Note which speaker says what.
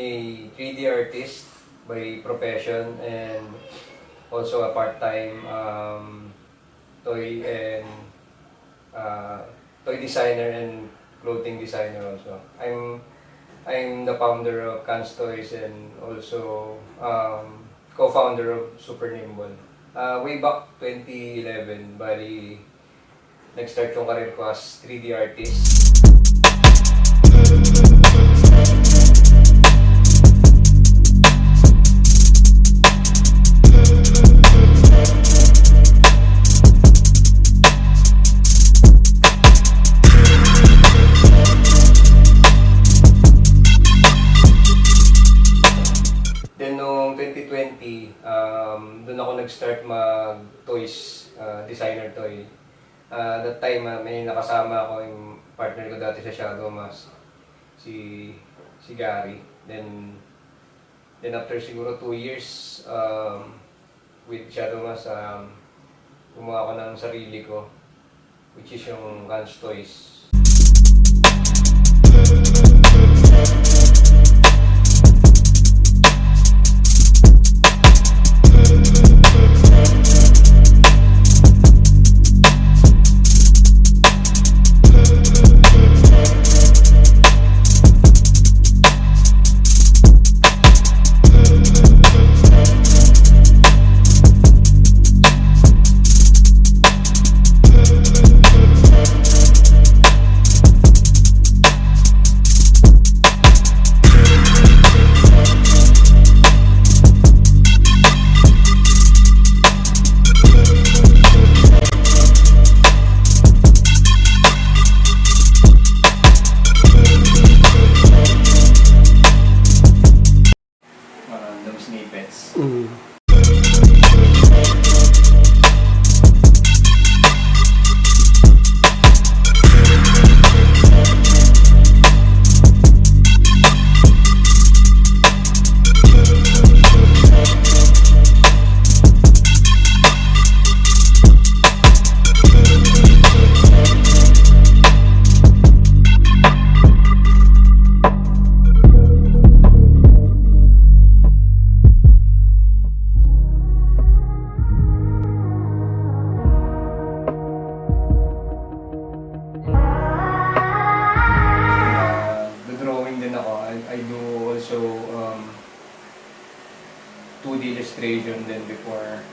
Speaker 1: a 3D artist by profession and also a part-time toy and toy designer and clothing designer also. I'm the founder of Cans Toys and also co-founder of Super Nimble. Way back 2011, bali nag-start yung career ko as 3D artist. Then noong 2020, doon ako nag-start mag-toys, designer toy. That time, may nakasama ako yung partner ko dati sa Shadow Mask, si Gary. Then after siguro 2 years with Shadow Mask, gumawa ko ng sarili ko, which is yung Cans Toys. Random snippets. I do also 2D illustration then before.